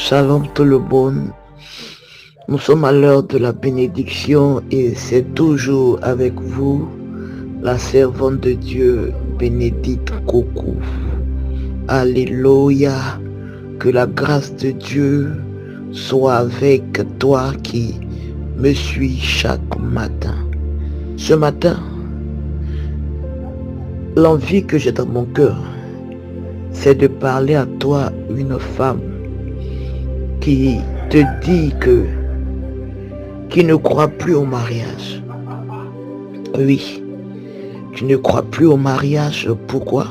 Shalom tout le monde. Nous sommes à l'heure de la bénédiction et c'est toujours avec vous la servante de Dieu Bénédicte Coco. Alléluia. Que la grâce de Dieu soit avec toi qui me suis chaque matin. Ce matin, l'envie que j'ai dans mon cœur, c'est de parler à toi, une femme qui te dit qui ne croit plus au mariage. Oui, tu ne crois plus au mariage. Pourquoi?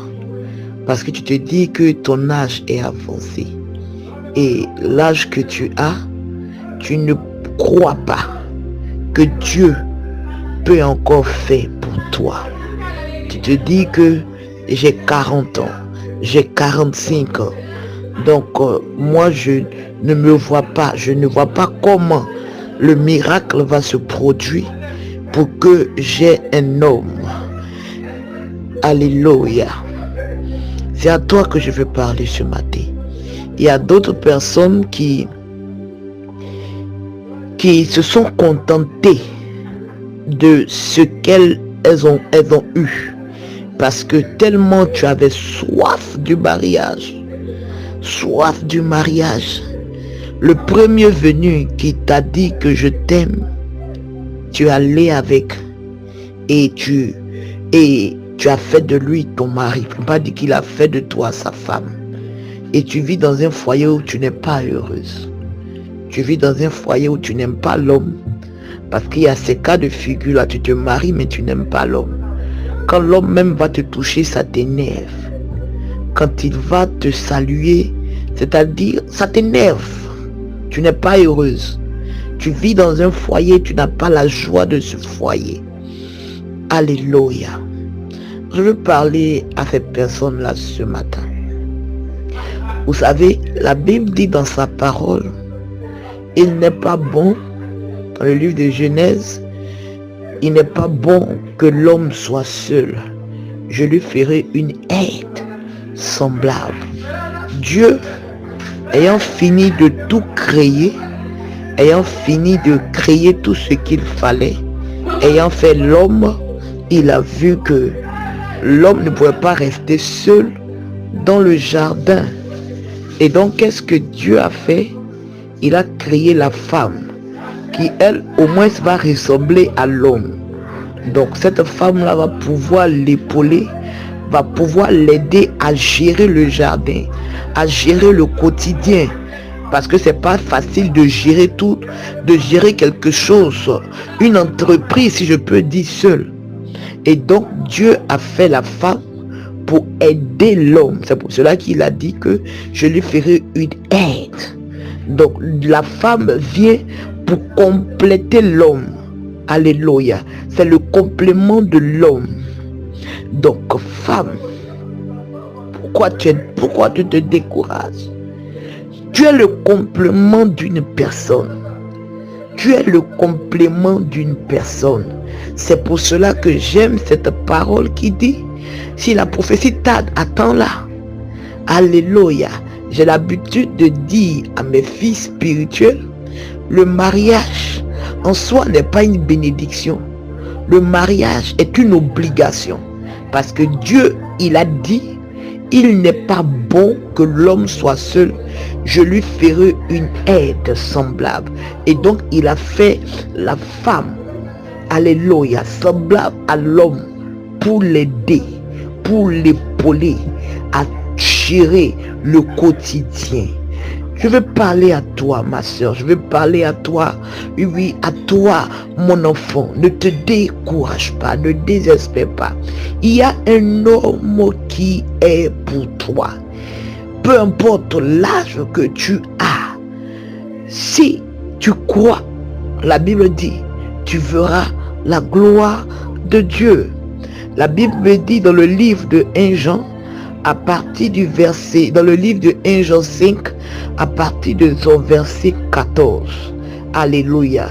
Parce que tu te dis que ton âge est avancé. Et l'âge que tu as, tu ne crois pas que Dieu peut encore faire pour toi. Tu te dis que j'ai 40 ans, j'ai 45 ans. Donc moi je ne me vois pas, je ne vois pas comment le miracle va se produire pour que j'ai un homme. Alléluia. C'est à toi que je veux parler ce matin. Il y a d'autres personnes qui se sont contentées de ce qu'elles ont eu. Parce que tellement tu avais soif du mariage. Soif du mariage. Le premier venu qui t'a dit que je t'aime, tu es allé avec et tu as fait de lui ton mari. Il ne faut pas dire qu'il a fait de toi sa femme. Et tu vis dans un foyer où tu n'es pas heureuse. Tu vis dans un foyer où tu n'aimes pas l'homme. Parce qu'il y a ces cas de figure là, tu te maries mais tu n'aimes pas l'homme. Quand l'homme même va te toucher, ça t'énerve. Quand il va te saluer, c'est-à-dire, ça t'énerve. Tu n'es pas heureuse. Tu vis dans un foyer, tu n'as pas la joie de ce foyer. Alléluia. Je veux parler à ces personnes-là ce matin. Vous savez, la Bible dit dans sa parole, il n'est pas bon, dans le livre de Genèse, il n'est pas bon que l'homme soit seul. Je lui ferai une aide semblable. Dieu, ayant fini de tout créer, ayant fini de créer tout ce qu'il fallait, ayant fait l'homme, il a vu que l'homme ne pouvait pas rester seul dans le jardin. Et donc, qu'est-ce que Dieu a fait? Il a créé la femme qui, elle, au moins va ressembler à l'homme. Donc, cette femme-là va pouvoir l'épauler, va pouvoir l'aider à gérer le jardin, à gérer le quotidien. Parce que c'est pas facile de gérer tout, de gérer quelque chose, une entreprise, si je peux dire, seule. Et donc, Dieu a fait la femme pour aider l'homme. C'est pour cela qu'il a dit que je lui ferai une aide. Donc, la femme vient pour compléter l'homme. Alléluia. C'est le complément de l'homme. Donc, femme, pourquoi tu te décourages? Tu es le complément d'une personne. Tu es le complément d'une personne. C'est pour cela que j'aime cette parole qui dit, si la prophétie tarde, attends-la. Alléluia. J'ai l'habitude de dire à mes filles spirituelles, le mariage en soi n'est pas une bénédiction. Le mariage est une obligation. Parce que Dieu, il a dit, il n'est pas bon que l'homme soit seul. Je lui ferai une aide semblable. Et donc, il a fait la femme, alléluia, semblable à l'homme pour l'aider, pour l'épauler à gérer le quotidien. Je veux parler à toi, ma soeur. Je veux parler à toi. Oui, à toi, mon enfant. Ne te décourage pas. Ne désespère pas. Il y a un homme qui est pour toi. Peu importe l'âge que tu as. Si tu crois, la Bible dit, tu verras la gloire de Dieu. La Bible dit dans le livre de 1 Jean, à partir du verset, dans le livre de 1 Jean 5, à partir de son verset 14. Alléluia.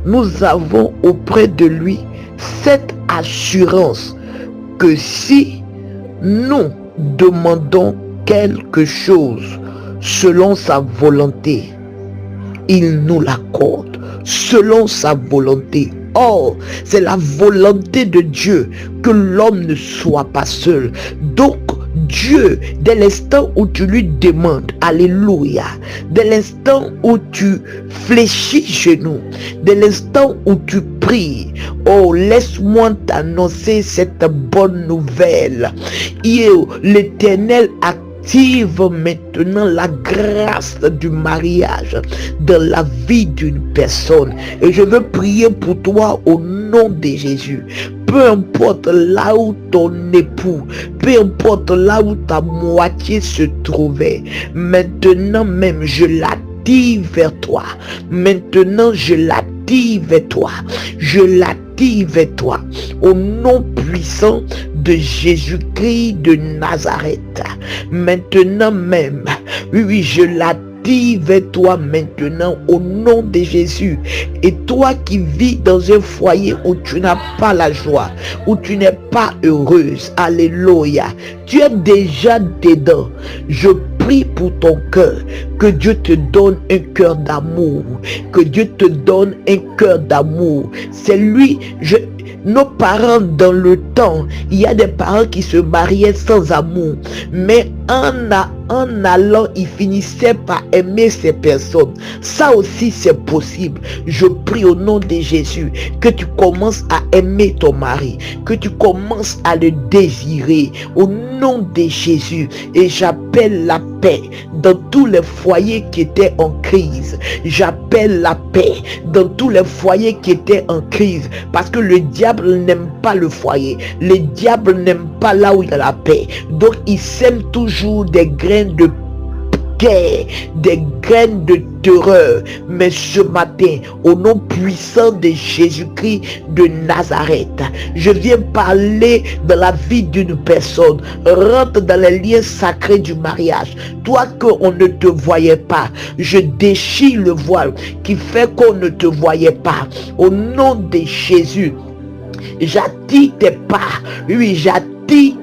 Nous avons auprès de lui cette assurance que si nous demandons quelque chose selon sa volonté, il nous l'accorde selon sa volonté. Or, c'est la volonté de Dieu que l'homme ne soit pas seul. Donc, Dieu, dès l'instant où tu lui demandes, alléluia, dès l'instant où tu fléchis genoux, dès l'instant où tu pries, oh, laisse-moi t'annoncer cette bonne nouvelle. L'Éternel active maintenant la grâce du mariage dans la vie d'une personne. Et je veux prier pour toi au nom de Jésus. Peu importe là où ton époux, peu importe là où ta moitié se trouvait, maintenant même je l'attire vers toi. Maintenant je l'attire vers toi. Je l'attire vers toi. Au nom puissant de Jésus-Christ de Nazareth. Maintenant même, oui, je l'attire vers toi maintenant au nom de Jésus. Et toi qui vis dans un foyer où tu n'as pas la joie, où tu n'es pas heureuse, alléluia, tu es déjà dedans. Je prie pour ton cœur, que Dieu te donne un cœur d'amour, que Dieu te donne un cœur d'amour. C'est lui, nos parents dans le temps, il y a des parents qui se mariaient sans amour, mais en allant, ils finissaient par aimer ces personnes. Ça aussi c'est possible. Je prie au nom de Jésus que tu commences à aimer ton mari, que tu commences à le désirer au nom de Jésus. Et j'appelle la paix dans tous les foyers qui étaient en crise. J'appelle la paix dans tous les foyers qui étaient en crise, parce que le diable n'aime pas le foyer. Le diable n'aime pas là où il y a la paix. Donc il sème toujours des graines de guerre, des graines de terreur. Mais ce matin, au nom puissant de Jésus-Christ de Nazareth, je viens parler dans la vie d'une personne. Rentre dans les liens sacrés du mariage. Toi qu'on ne te voyait pas, je déchire le voile qui fait qu'on ne te voyait pas. Au nom de Jésus, j'attire tes pas. Oui, j'attire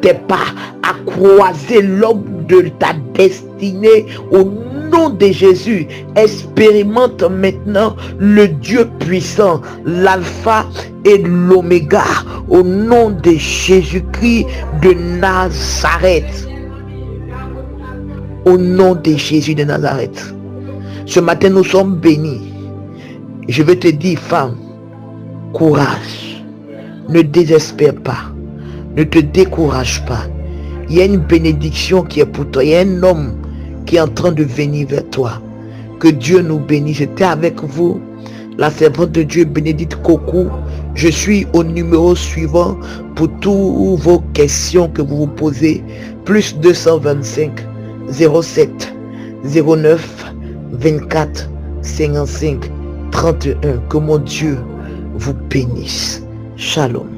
tes pas à croiser l'homme de ta destinée au nom de Jésus. Expérimente maintenant le Dieu puissant, l'alpha et l'oméga, au nom de Jésus-Christ de Nazareth. Au nom de Jésus de Nazareth. Ce matin nous sommes bénis. Je veux te dire, femme, courage. Ne désespère pas. Ne te décourage pas. Il y a une bénédiction qui est pour toi. Il y a un homme qui est en train de venir vers toi. Que Dieu nous bénisse. J'étais avec vous, la servante de Dieu, Bénédicte Kokou. Je suis au numéro suivant pour toutes vos questions que vous vous posez. Plus 225 07 09 24 55 31. Que mon Dieu vous bénisse. Shalom.